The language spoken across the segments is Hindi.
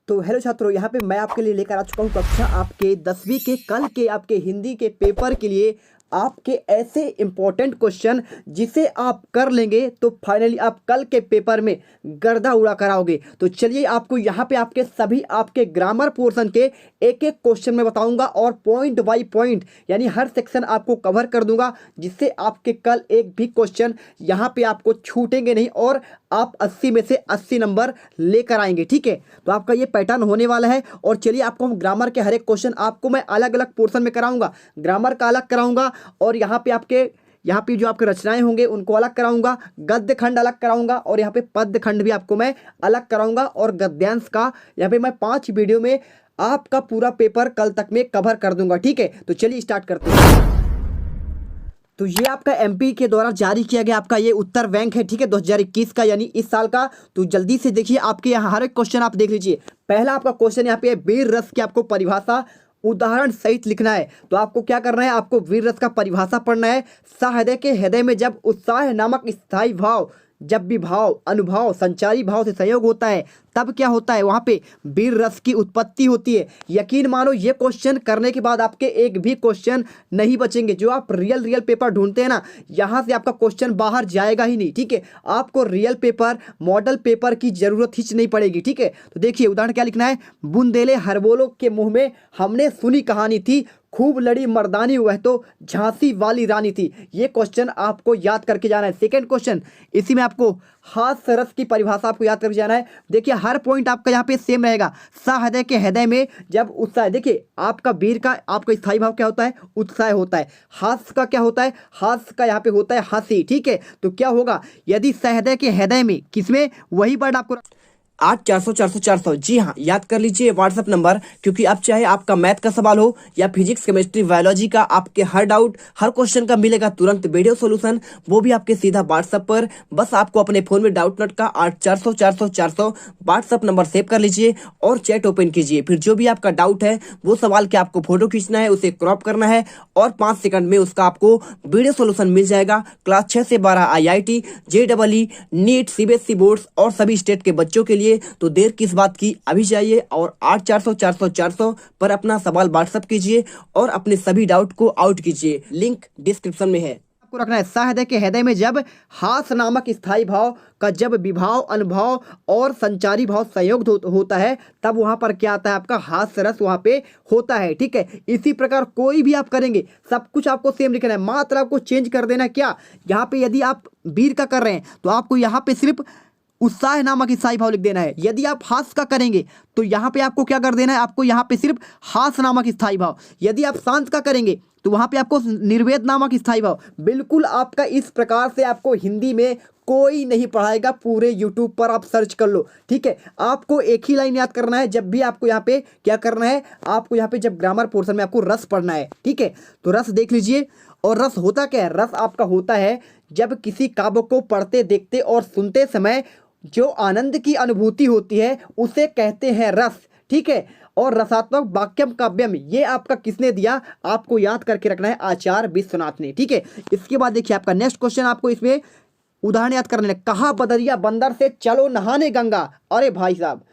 तो हेलो छात्रों, यहाँ पे मैं आपके लिए लेकर आ चुका हूँ कक्षा आपके 10वीं के कल के आपके हिंदी के पेपर के लिए आपके ऐसे इंपॉर्टेंट क्वेश्चन जिसे आप कर लेंगे तो फाइनली आप कल के पेपर में गर्दा उड़ा कर आओगे। तो चलिए आपको यहाँ पे आपके सभी आपके ग्रामर पोर्शन के एक एक क्वेश्चन में बताऊंगा और पॉइंट बाय पॉइंट यानी हर सेक्शन आपको कवर कर दूंगा, जिससे आपके कल एक भी क्वेश्चन यहाँ पे आपको छूटेंगे नहीं और आप 80 में से 80 नंबर लेकर आएंगे। ठीक है, तो आपका ये पैटर्न होने वाला है। और चलिए आपको हम ग्रामर के हर एक क्वेश्चन आपको मैं अलग अलग पोर्शन में कराऊंगा। ग्रामर का अलग कराऊंगा और यहाँ पे जो आपके रचनाएं होंगे उनको अलग कराऊंगा, गद्य खंड अलग कराऊंगा और यहाँ पे पद्य खंड भी आपको मैं अलग कराऊंगा और गद्यांश का यहाँ पे मैं 5 वीडियो में आपका पूरा पेपर कल तक में कवर कर दूंगा। ठीक है, तो चलिए स्टार्ट करते हैं। तो ये आपका एमपी के द्वारा जारी किया गया आपका ये उत्तर बैंक है। ठीक है, 2021 का यानी इस साल का। तो जल्दी से देखिए, आपके यहाँ हर एक क्वेश्चन आप देख लीजिए। पहला आपका क्वेश्चन यहाँ पे है, वीर रस की आपको परिभाषा उदाहरण सहित लिखना है। तो आपको क्या करना है, आपको वीर रस का परिभाषा पढ़ना है। सहृदय के हृदय में जब उत्साह नामक स्थायी भाव, जब विभाव, अनुभाव, संचारी भाव से संयोग होता है तब क्या होता है, वहाँ पे वीर रस की उत्पत्ति होती है। यकीन मानो ये क्वेश्चन करने के बाद आपके एक भी क्वेश्चन नहीं बचेंगे। जो आप रियल पेपर ढूंढते हैं ना, यहाँ से आपका क्वेश्चन बाहर जाएगा ही नहीं। ठीक है, आपको रियल पेपर, मॉडल पेपर की जरूरत ही नहीं पड़ेगी। ठीक है, तो देखिए उदाहरण क्या लिखना है, बुंदेले हरबोलो के मुंह में हमने सुनी कहानी थी, खूब लड़ी मर्दानी वह तो झांसी वाली रानी थी। ये क्वेश्चन आपको याद करके जाना है। सेकंड क्वेश्चन, इसी में आपको हास्य रस की परिभाषा आपको याद करके जाना है। देखिए हर पॉइंट आपका यहाँ पे सेम रहेगा। सहृदय के हृदय में जब उत्साह, देखिए आपका वीर का आपका स्थायी भाव क्या होता है, उत्साह होता है। हास्य का क्या होता है, हास्य का यहाँ पे होता है हंसी। ठीक है, तो क्या होगा, यदि सहृदय के हृदय में किसमें, वही वर्ड आपको 8400 जी हाँ, याद कर लीजिए व्हाट्सएप नंबर, क्योंकि अब चाहे आपका मैथ का सवाल हो या फिजिक्स, केमिस्ट्री, बायोलॉजी का, आपके हर डाउट, हर क्वेश्चन का मिलेगा तुरंत वीडियो सॉल्यूशन, वो भी आपके सीधा व्हाट्सएप पर। बस आपको अपने फोन में डाउट नोट का 8400 व्हाट्सएप नंबर सेव कर लीजिए और चैट ओपन कीजिए। फिर जो भी आपका डाउट है, वो सवाल के आपको फोटो खींचना है, उसे क्रॉप करना है और 5 सेकंड में उसका आपको वीडियो सोल्यूशन मिल जाएगा। क्लास 6 से 12 IIT, JEE, NEET, CBSE boards और सभी स्टेट के बच्चों के लिए। तो देर किस बात की, अभी जाइए और 8400 पर अपना सवाल व्हाट्सएप कीजिए और अपने सभी डाउट को आउट कीजिए। लिंक डिस्क्रिप्शन में है। आपको रखना है, सहृदय के हृदय में जब हास नामक स्थायी भाव का जब विभाव, अनुभव और संचारी भाव संयोग होता है तब वहां पर क्या आता है, आपका हास्य रस वहां पे होता है। ठीक है, इसी प्रकार कोई भी आप करेंगे सब कुछ आपको सेम लिखना है, मात्र आपको चेंज कर देना। क्या यहाँ पे यदि आप वीर का कर रहे हैं तो आपको यहाँ पे सिर्फ उत्साह नामक स्थायी भाव लिख देना है। यदि आप हास का करेंगे तो यहाँ पे आपको क्या कर देना है, आपको यहाँ पे सिर्फ हास नामक स्थायी भाव। यदि आप शांत का करेंगे तो वहां पे आपको निर्वेद नामक स्थायी भाव। बिल्कुल आपका इस प्रकार से आपको हिंदी में कोई नहीं पढ़ाएगा, पूरे यूट्यूब पर आप सर्च कर लो। ठीक है, आपको एक ही लाइन याद करना है जब भी आपको यहाँ पे क्या करना है, आपको यहाँ पे जब ग्रामर पोर्शन में आपको रस पढ़ना है। ठीक है, तो रस देख लीजिए। और रस होता क्या है, रस आपका होता है जब किसी काव्य को पढ़ते, देखते और सुनते समय जो आनंद की अनुभूति होती है उसे कहते हैं रस। ठीक है, और रसात्मक वाक्यम काव्यम ये आपका किसने दिया, आपको याद करके रखना है, आचार्य विश्वनाथ ने। ठीक है, इसके बाद देखिए आपका नेक्स्ट क्वेश्चन, आपको इसमें उदाहरण याद करने, कहा बदरिया बंदर से चलो नहाने गंगा। अरे भाई साहब,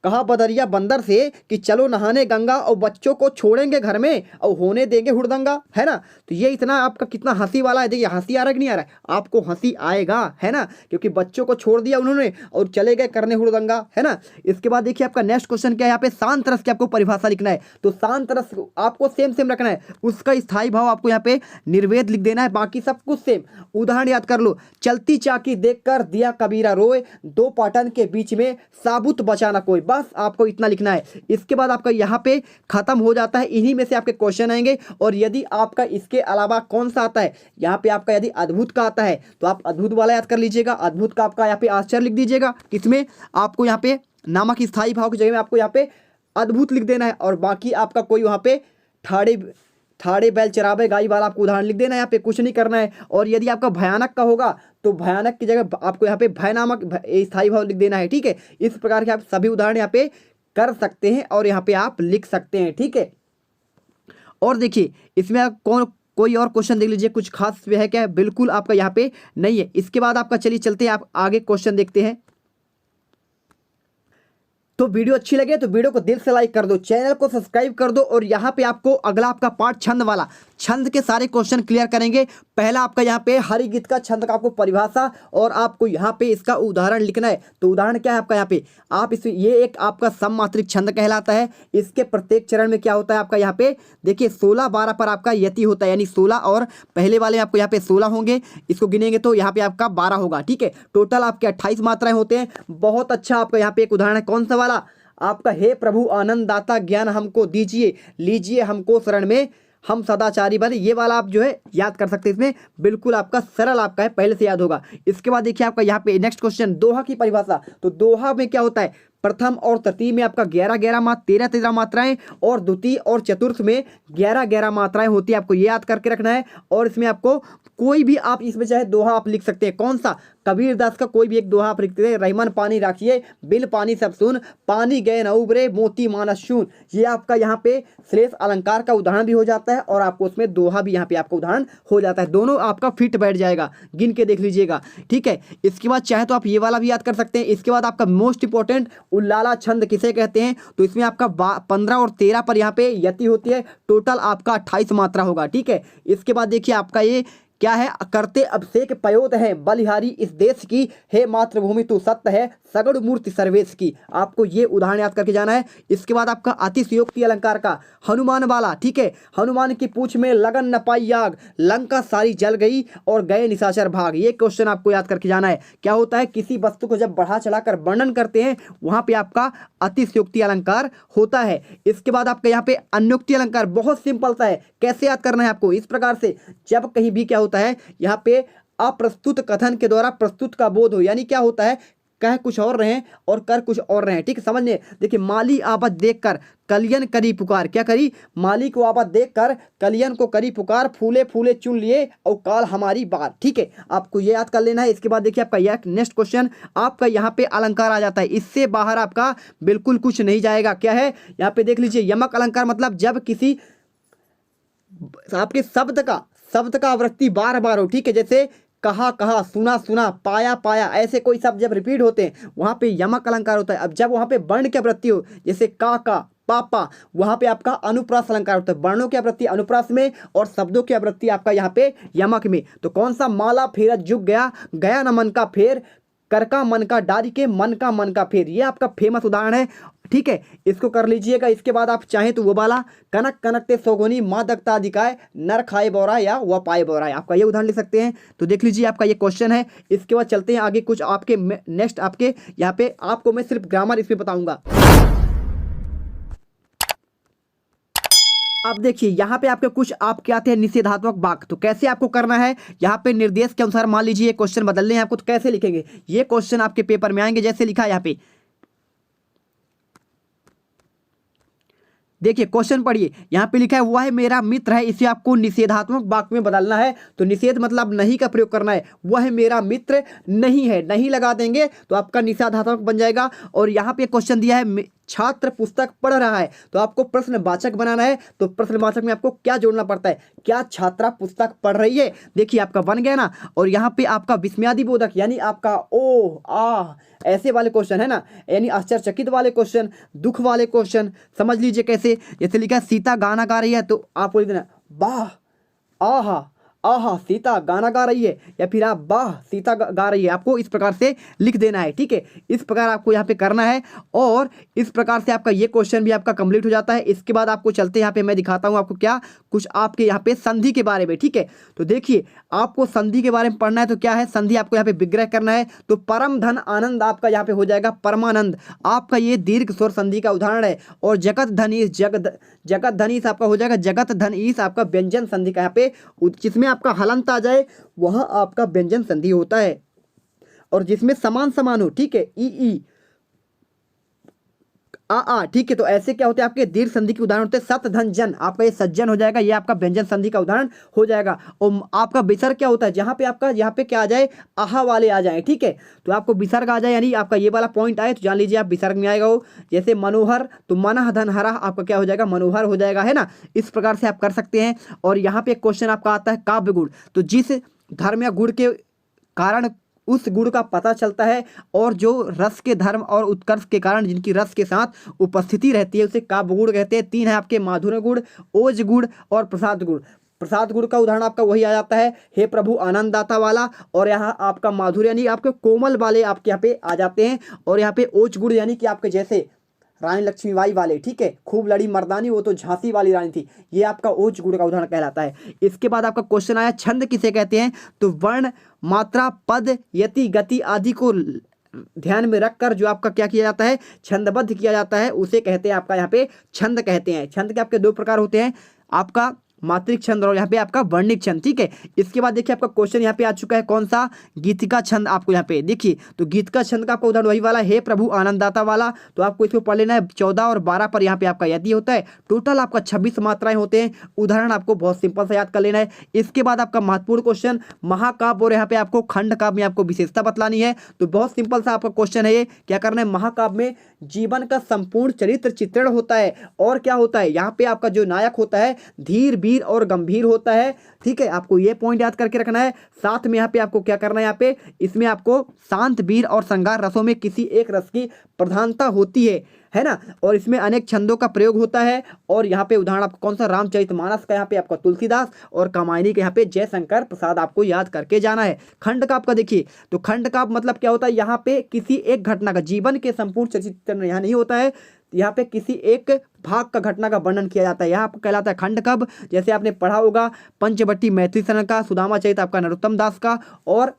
कहा बदरिया बंदर से कि चलो नहाने गंगा और बच्चों को छोड़ेंगे घर में और होने देंगे हुड़दंगा, है ना। तो ये इतना आपका कितना हंसी वाला है। देखिए हंसी आ रहा है कि नहीं आ रहा है, आपको हंसी आएगा, है ना, क्योंकि बच्चों को छोड़ दिया उन्होंने और चले गए करने हुड़दंगा, है ना। इसके बाद देखिए आपका नेक्स्ट क्वेश्चन क्या है, यहाँ पे शांत रस की आपको परिभाषा लिखना है। तो शांत रस आपको सेम रखना है, उसका स्थायी भाव आपको यहाँ पे निर्वेद लिख देना है, बाकी सब कुछ सेम। उदाहरण याद कर लो, चलती चाकी देखकर दिया कबीरा रोए, दो पाटन के बीच में साबुत बचाना कोई। बस आपको इतना लिखना है। इसके बाद आपका यहाँ पे खत्म हो जाता है। इन्हीं में से आपके क्वेश्चन आएंगे। और यदि आपका इसके अलावा कौन सा आता है, यहाँ पे आपका यदि अद्भुत का आता है तो आप अद्भुत वाला याद कर लीजिएगा। अद्भुत का आपका यहाँ पे आश्चर्य लिख दीजिएगा, किसमें आपको यहाँ पे नामक स्थायी भाव की जगह में आपको यहाँ पे अद्भुत लिख देना है। और बाकी आपका कोई वहाँ पे ठाड़े बैल चरावे गाई वाला आपको उदाहरण लिख देना है, यहाँ पे कुछ नहीं करना है। और यदि आपका भयानक का होगा तो भयानक की जगह आपको यहाँ पे भय नामक स्थायी भाव लिख देना है। ठीक है, इस प्रकार के आप सभी उदाहरण यहाँ पे कर सकते हैं और यहाँ पे आप लिख सकते हैं। ठीक है, और देखिए इसमें कोई और क्वेश्चन देख लीजिए, कुछ खास है क्या, बिल्कुल आपका यहाँ पे नहीं है। इसके बाद आपका चलिए चलते हैं, आप आगे क्वेश्चन देखते हैं। तो वीडियो अच्छी लगे तो वीडियो को दिल से लाइक कर दो, चैनल को सब्सक्राइब कर दो। और यहाँ पे आपको अगला आपका पार्ट छंद वाला, छंद के सारे क्वेश्चन क्लियर करेंगे। पहला आपका यहाँ पे हरि गीत का छंद का आपको परिभाषा और आपको यहाँ पे इसका उदाहरण लिखना है। तो उदाहरण क्या है आपका यहाँ पे, आप इस ये एक आपका सममात्रिक छंद कहलाता है। इसके प्रत्येक चरण में क्या होता है आपका यहाँ पे देखिए 16-12 पर आपका यति होता है, यानी 16 और पहले वाले में आपको यहाँ पे 16 होंगे, इसको गिनेंगे तो यहाँ पे आपका 12 होगा। ठीक है, टोटल आपके 28 मात्राएं होते हैं। बहुत अच्छा आपका यहाँ पे एक उदाहरण है, कौन सा वाला आपका, हे प्रभु आनंद दाता ज्ञान हमको दीजिए, लीजिए हमको शरण में हम सदाचारी बने। ये वाला आप जो है याद कर सकते हैं, इसमें बिल्कुल आपका सरल आपका है, पहले से याद होगा। इसके बाद देखिए आपका यहाँ पे नेक्स्ट क्वेश्चन, दोहा की परिभाषा। तो दोहा में क्या होता है, प्रथम और तृतीय में आपका 11-11 13-13 मात्राएं और द्वितीय और चतुर्थ में 11-11 मात्राएं होती है। आपको ये याद करके रखना है। और इसमें आपको कोई भी आप इसमें चाहे दोहा आप लिख सकते हैं, कौन सा, कबीर दास का कोई भी एक दोहा आप लिख सकते हैं। रहीमन पानी राखिए बिल पानी सब सुन, पानी गए न उबरे मोती मानस शून। ये आपका यहाँ पे श्रेष्ठ अलंकार का उदाहरण भी हो जाता है और आपको उसमें दोहा भी यहाँ पे आपका उदाहरण हो जाता है। दोनों आपका फिट बैठ जाएगा, गिन के देख लीजिएगा। ठीक है, इसके बाद चाहे तो आप ये वाला भी याद कर सकते हैं। इसके बाद आपका मोस्ट इंपॉर्टेंट उल्लाला छंद किसे कहते हैं, तो इसमें आपका 15 और 13 पर यहाँ पे यति होती है, टोटल आपका 28 मात्रा होगा। ठीक है, इसके बाद देखिए आपका ये क्या है, करते अभिषेक पयोद है बलिहारी इस देश की, हे मातृभूमि तू सत्य है सगुण मूर्ति सर्वेश की। आपको ये उदाहरण याद करके जाना है। इसके बाद आपका अतिशयोक्ति अलंकार का हनुमान वाला। ठीक है, हनुमान की पूंछ में लगन न पाई आग, लंका सारी जल गई और गए निशाचर भाग। ये क्वेश्चन आपको याद करके जाना है। क्या होता है, किसी वस्तु को जब बढ़ा चढ़ाकर वर्णन करते हैं वहां पे आपका अतिशयोक्ति अलंकार होता है। इसके बाद आपका यहाँ पे अन्योक्ति अलंकार, बहुत सिंपल सा है, कैसे याद करना है आपको, इस प्रकार से जब कहीं भी क्या होता है यहाँ पे अप्रस्तुत कथन के द्वारा प्रस्तुत का बोध हो, यानी क्या होता है, कह कुछ और रहे और कर कुछ और रहे। ठीक है, समझने देखिए, माली आपत देखकर कलियन करी पुकार, क्या करी, माली को आपत देखकर कलियन को करी पुकार, फूले फूले चुन लिए और काल हमारी बात। ठीक है, आपको ये याद कर लेना है। इसके बाद देखिए आपका यह नेक्स्ट क्वेश्चन, आपका यहाँ पे अलंकार आ जाता है, इससे बाहर आपका बिल्कुल कुछ नहीं जाएगा। क्या है यहाँ पे देख लीजिए, यमक अलंकार मतलब जब किसी आपके शब्द का आवृत्ति बार बार हो। ठीक है, जैसे कहा कहा, सुना सुना, पाया पाया, ऐसे कोई शब्द जब रिपीट होते हैं वहां पे यमक अलंकार होता है। अब जब वहां पे वर्ण की आवृत्ति हो, जैसे का पापा, वहां पे आपका अनुप्रास अलंकार होता है। वर्णों की आवृत्ति अनुप्रास में और शब्दों की आवृत्ति आपका यहाँ पे यमक में। तो कौन सा, माला फेरत जुग गया, गया न मन का फेर, कर का मन का डारी के, मन का फेर। ये आपका फेमस उदाहरण है। ठीक है, इसको कर लीजिएगा। इसके बाद आप चाहें तो वो वाला, कनक कनकते सोगोनी माँ दक्ता दिखाए, नर खाए बोरा या वह पाए बोरा, आपका ये उदाहरण ले सकते हैं। तो देख लीजिए आपका ये क्वेश्चन है। इसके बाद चलते हैं आगे, कुछ आपके नेक्स्ट आपके यहाँ पे आपको मैं सिर्फ ग्रामर इसमें बताऊंगा। अब देखिए यहाँ पे आपके कुछ आपके आते हैं निषेधात्मक वाक्य। तो कैसे आपको करना है, यहाँ पे निर्देश के अनुसार मान लीजिए क्वेश्चन बदलने हैं आपको, तो कैसे लिखेंगे, ये क्वेश्चन आपके पेपर में आएंगे। जैसे लिखा है यहाँ पे, देखिए क्वेश्चन पढ़िए, यहाँ पे लिखा है वह मेरा मित्र है, इसे आपको निषेधात्मक वाक्य में बदलना है। तो निषेध मतलब नहीं का प्रयोग करना है, वह मेरा मित्र नहीं है, नहीं लगा देंगे तो आपका निषेधात्मक बन जाएगा। और यहाँ पे क्वेश्चन दिया है छात्र पुस्तक पढ़ रहा है, तो आपको प्रश्नवाचक बनाना है। तो प्रश्नवाचक में आपको क्या जोड़ना पड़ता है, क्या छात्रा पुस्तक पढ़ रही है, देखिए आपका बन गया ना। और यहाँ पे आपका विस्मयादि बोधक, यानी आपका ओ आ ऐसे वाले क्वेश्चन है ना, यानी आश्चर्यचकित वाले क्वेश्चन, दुख वाले क्वेश्चन, समझ लीजिए कैसे। जैसे लिखा है सीता गाना गा रही है, तो आप बोल देना वाह आहा आहा सीता गाना गा रही है, या फिर आप वाह सीता गा रही है, आपको इस प्रकार से लिख देना है। ठीक है, इस प्रकार आपको यहाँ पे करना है। और इस प्रकार से आपका ये क्वेश्चन भी आपका कंप्लीट हो जाता है। इसके बाद आपको चलते हैं यहाँ पे, मैं दिखाता हूँ आपको क्या कुछ आपके यहाँ पे संधि के बारे में। ठीक है, तो देखिए आपको संधि के बारे में पढ़ना है। तो क्या है, संधि आपको यहाँ पे विग्रह करना है। तो परम धन आनंद आपका यहाँ पे हो जाएगा परमानंद, आपका ये दीर्घ स्वर संधि का उदाहरण है। और जगत धनीस, जगत धनीस आपका हो जाएगा जगत धनीस, आपका व्यंजन संधि का यहाँ पे, जिसमें आपका हलंत आ जाए वहां आपका व्यंजन संधि होता है। और जिसमें समान समान हो, ठीक है, ई आ, ठीक है। तो ऐसे क्या होते हैं आपके दीर्घ संधि के उदाहरण होते हैं सत धन जन, आपका ये सज्जन हो जाएगा, ये आपका व्यंजन संधि का उदाहरण हो जाएगा। और आपका विसर्ग क्या होता है, जहां पे आपका यहाँ पे क्या आ जाए, आहा वाले आ जाए। ठीक है, तो आपको विसर्ग आ जाए, यानी आपका ये वाला पॉइंट आए तो जान लीजिए आप विसर्ग में आएगा वो। जैसे मनोहर, तो मनः धन हरा, आपका क्या हो जाएगा, मनोहर हो जाएगा, है ना। इस प्रकार से आप कर सकते हैं। और यहाँ पे क्वेश्चन आपका आता है काव्य गुण, तो जिस धर्म या गुण के कारण उस गुण का पता चलता है, और जो रस के धर्म और उत्कर्ष के कारण जिनकी रस के साथ उपस्थिति रहती है उसे काव्य गुण कहते हैं। 3 है आपके माधुर्य गुण, ओज गुण और प्रसाद गुण। प्रसाद गुण का उदाहरण आपका वही आ जाता है, हे प्रभु आनंद दाता वाला, और यहाँ आपका माधुर्य यानी आपके कोमल वाले आपके यहाँ पे आ जाते हैं। और यहाँ पे ओज गुण यानी कि आपके जैसे रानी लक्ष्मीबाई वाले, ठीक है, खूब लड़ी मर्दानी, वो तो झांसी वाली रानी थी, ये आपका ओज गुण का उदाहरण कहलाता है। इसके बाद आपका क्वेश्चन आया छंद किसे कहते हैं, तो वर्ण, मात्रा, पद, यति, गति आदि को ध्यान में रखकर जो आपका क्या किया जाता है, छंदबद्ध किया जाता है, उसे कहते हैं आपका यहाँ पे छंद कहते हैं। छंद के आपके 2 प्रकार होते हैं, आपका मात्रिक छंद और यहाँ पे आपका वर्णिक छंद, ठीक है। इसके बाद देखिए आपका क्वेश्चन यहाँ पे आ चुका है कौन सा, गीतिका छंद। आपको यहाँ पे देखिए तो गीतिका छंद का आपका उदाहरण वही वाला, हे प्रभु आनंददाता वाला, तो आपको इसको पढ़ लेना है। 14 और 12 पर यहाँ पे आपका यदि होता है, टोटल आपका 26 मात्राएं होते हैं। उदाहरण आपको बहुत सिंपल सा याद कर लेना है। इसके बाद आपका महत्वपूर्ण क्वेश्चन महाकाव्य, और यहाँ पे आपको खंड काव्य में आपको विशेषता बतलानी है। तो बहुत सिंपल सा आपका क्वेश्चन है ये, क्या करना है, महाकाव्य में जीवन का संपूर्ण चरित्र चित्रण होता है, और क्या होता है, यहाँ पे आपका जो नायक होता है धीर, वीर और गंभीर होता है, ठीक है। आपको ये पॉइंट याद करके रखना है। साथ में यहाँ पे आपको क्या करना है, यहाँ पे इसमें आपको शांत, वीर और श्रृंगार रसों में किसी एक रस की प्रधानता होती है ना, और इसमें अनेक छंदों का प्रयोग होता है। और यहाँ पे उदाहरण आपको कौन सा, रामचरितमानस का यहाँ पे आपका तुलसीदास, और कामायनी के यहाँ पे जयशंकर प्रसाद आपको याद करके जाना है। खंड का आपका देखिए, तो खंड का मतलब क्या होता है, यहाँ पे किसी एक घटना का, जीवन के संपूर्ण चित्रण यहाँ नहीं होता है, यहाँ पे किसी एक भाग का घटना का वर्णन किया जाता है, यहाँ आपको कहलाता है खंड काव्य। जैसे आपने पढ़ा होगा पंचवटी मैथिली शरण का, सुदामा चरित आपका नरोत्तम दास का, और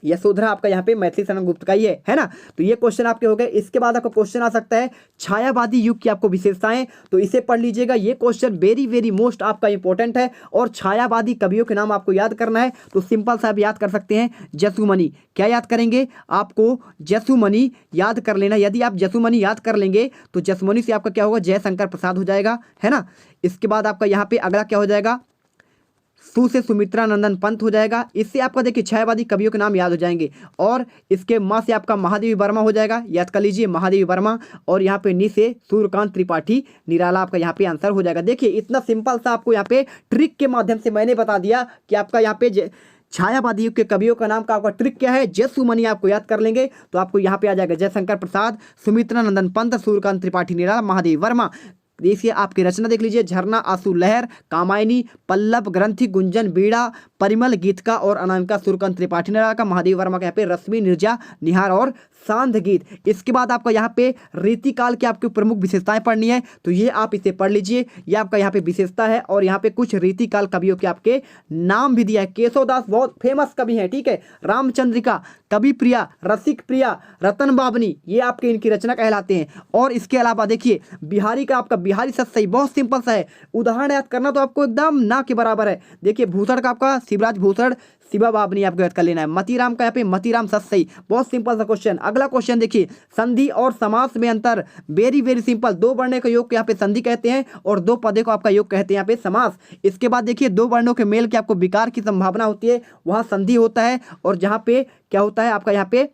यशोधरा आपका यहाँ पे मैथिली शरण गुप्त का ही है ना। तो ये क्वेश्चन आपके हो गए। इसके बाद आपका क्वेश्चन आ सकता है छायावादी युग की आपको विशेषताएं, तो इसे पढ़ लीजिएगा। ये क्वेश्चन वेरी वेरी मोस्ट आपका इंपॉर्टेंट है, और छायावादी कवियों के नाम आपको याद करना है। तो सिंपल सा आप याद कर सकते हैं, जसुमणि। क्या याद करेंगे, आपको जसुमणि याद कर लेना। यदि आप जसुमणि याद कर लेंगे तो जसुमणि से आपका क्या होगा, जयशंकर प्रसाद हो जाएगा, है ना। इसके बाद आपका यहाँ पे अगला क्या हो जाएगा, सु से सुमित्रा नंदन पंत हो जाएगा। इससे आपका देखिए छायावादी कवियों के नाम याद हो जाएंगे। और इसके माँ से आपका महादेवी वर्मा हो जाएगा, याद कर लीजिए महादेवी वर्मा। और यहाँ पे नी से सूर्यकांत त्रिपाठी निराला आपका यहाँ पे आंसर हो जाएगा। देखिए इतना सिंपल सा आपको यहाँ पे ट्रिक के माध्यम से मैंने बता दिया कि आपका यहाँ पे छायावादी युग के कवियों का नाम का आपका ट्रिक क्या है, जसुमणि आपको याद कर लेंगे तो आपको यहाँ पे आ जाएगा जयशंकर प्रसाद, सुमित्रा नंदन पंत, सूर्यकांत त्रिपाठी निराला, महादेवी वर्मा। देखिए आपकी रचना देख लीजिए, झरना, आंसू लहर, कामायनी, पल्लव, ग्रंथि, गुंजन, बीड़ा, परिमल, गीतका और अनामिका, सूर्यकांत त्रिपाठी निराला का, महादेवी वर्मा का यहाँ पे रश्मि, निर्जा, निहार और सांध गीत। इसके बाद आपका यहाँ पे रीतिकाल की आपकी प्रमुख विशेषताएं पढ़नी है, तो ये आप इसे पढ़ लीजिए। ये आपका यहाँ पे विशेषता है, और यहाँ पे कुछ रीतिकाल कवियों के आपके नाम भी दिया है। केशवदास बहुत फेमस कवि हैं, ठीक है। रामचंद्रिका, कवि प्रिया, रसिक प्रिया, रतन बाबनी, ये आपके इनकी रचना कहलाते हैं। और इसके अलावा देखिए बिहारी का आपका बिहारी सतसई, बहुत सिंपल सा है, उदाहरण याद करना तो आपको एकदम ना के बराबर है। देखिए भूषण का आपका शिवराज भूषण, शिवा बाबनी आपको याद कर लेना है। मतीराम का यहाँ पे मतीराम सतसई, बहुत सिंपल सा क्वेश्चन। अगला क्वेश्चन देखिए, संधि और समास में अंतर, वेरी वेरी सिंपल। 2 वर्णों का योग को यहाँ पे संधि कहते हैं, और 2 पदों को आपका योग कहते हैं यहाँ पे समास। इसके बाद देखिए 2 वर्णों के मेल के आपको विकार की संभावना होती है, वहाँ संधि होता है। और जहाँ पे क्या होता है आपका यहाँ पे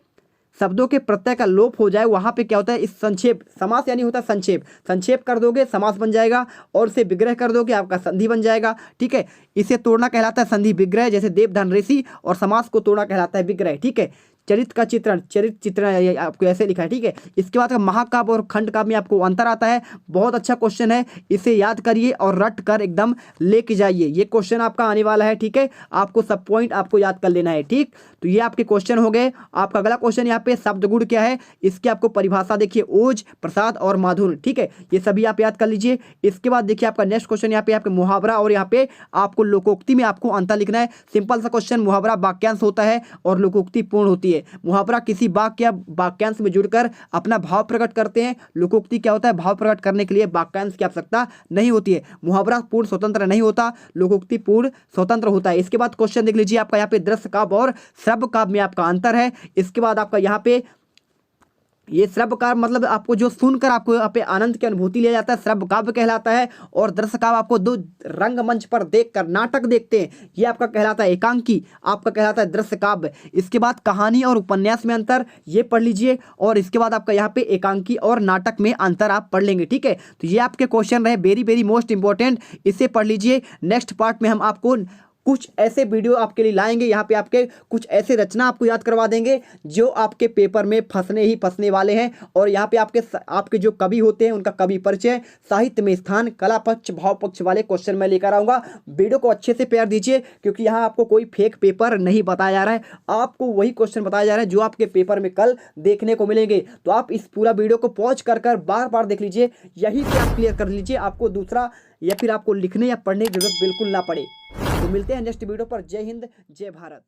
शब्दों के प्रत्यय का लोप हो जाए, वहाँ पे क्या होता है, इस संक्षेप, समास यानी होता है संक्षेप, संक्षेप कर दोगे समास बन जाएगा, और इसे विग्रह कर दोगे आपका संधि बन जाएगा, ठीक है। इसे तोड़ना कहलाता है संधि विग्रह, जैसे देवधन ऋषि, और समास को तोड़ना कहलाता है विग्रह, ठीक है। चरित्र का चित्रण, चरित्र चित्रण आपको ऐसे लिखा है, ठीक है। इसके बाद महाकाव्य और खंड काव्य में आपको अंतर आता है, बहुत अच्छा क्वेश्चन है, इसे याद करिए और रट कर एकदम लेके जाइए। ये क्वेश्चन आपका आने वाला है, ठीक है। आपको सब पॉइंट आपको याद कर लेना है, ठीक। तो ये आपके क्वेश्चन हो गए। आपका अगला क्वेश्चन यहाँ पे शब्द गुण क्या है, इसकी आपको परिभाषा देखिए, ओज, प्रसाद और माधुर्य, ठीक है। ये सभी आप याद कर लीजिए। इसके बाद देखिए आपका नेक्स्ट क्वेश्चन यहाँ पे आपके मुहावरा, और यहाँ पे आपको लोकोक्ति में आपको अंतर लिखना है। सिंपल सा क्वेश्चन, मुहावरा वाक्यांश होता है और लोकोक्ति पूर्ण होती है। मुहावरा किसी वाक्य या वाक्यांश में जुड़कर अपना भाव प्रकट करते हैं, लोकोक्ति क्या होता है, भाव प्रकट करने के लिए वाक्यांश की आवश्यकता नहीं होती है। मुहावरा पूर्ण स्वतंत्र नहीं होता, लोकोक्ति पूर्ण स्वतंत्र होता है। इसके बाद क्वेश्चन देख लीजिए, आपका यहाँ पे दृश्य काव्य और श्रव्य काव्य में आपका अंतर है। इसके बाद आपका यहाँ पे ये श्रव्य काव्य मतलब आपको जो सुनकर आपको यहाँ पे आनंद की अनुभूति लिया जाता है, श्रव्य काव्य कहलाता है। और दृश्य काव्य आपको 2 रंगमंच पर देखकर नाटक देखते हैं, ये आपका कहलाता है एकांकी, आपका कहलाता है दृश्य काव्य। इसके बाद कहानी और उपन्यास में अंतर, ये पढ़ लीजिए। और इसके बाद आपका यहाँ पे एकांकी और नाटक में अंतर आप पढ़ लेंगे, ठीक है। तो ये आपके क्वेश्चन रहे वेरी वेरी मोस्ट इंपॉर्टेंट, इसे पढ़ लीजिए। नेक्स्ट पार्ट में हम आपको कुछ ऐसे वीडियो आपके लिए लाएंगे, यहाँ पे आपके कुछ ऐसे रचना आपको याद करवा देंगे जो आपके पेपर में फंसने वाले हैं। और यहाँ पे आपके जो कवि होते हैं उनका कवि परिचय, साहित्य में स्थान, कला पक्ष, भाव पक्ष वाले क्वेश्चन मैं लेकर आऊँगा। वीडियो को अच्छे से प्यार दीजिए, क्योंकि यहाँ आपको कोई फेक पेपर नहीं बताया जा रहा है, आपको वही क्वेश्चन बताया जा रहा है जो आपके पेपर में कल देखने को मिलेंगे। तो आप इस पूरा वीडियो को पॉज कर बार बार देख लीजिए, यही से आप क्लियर कर लीजिए, आपको दूसरा या फिर आपको लिखने या पढ़ने की जरूरत बिल्कुल ना पड़े। तो मिलते हैं नेक्स्ट वीडियो पर। जय हिंद, जय भारत।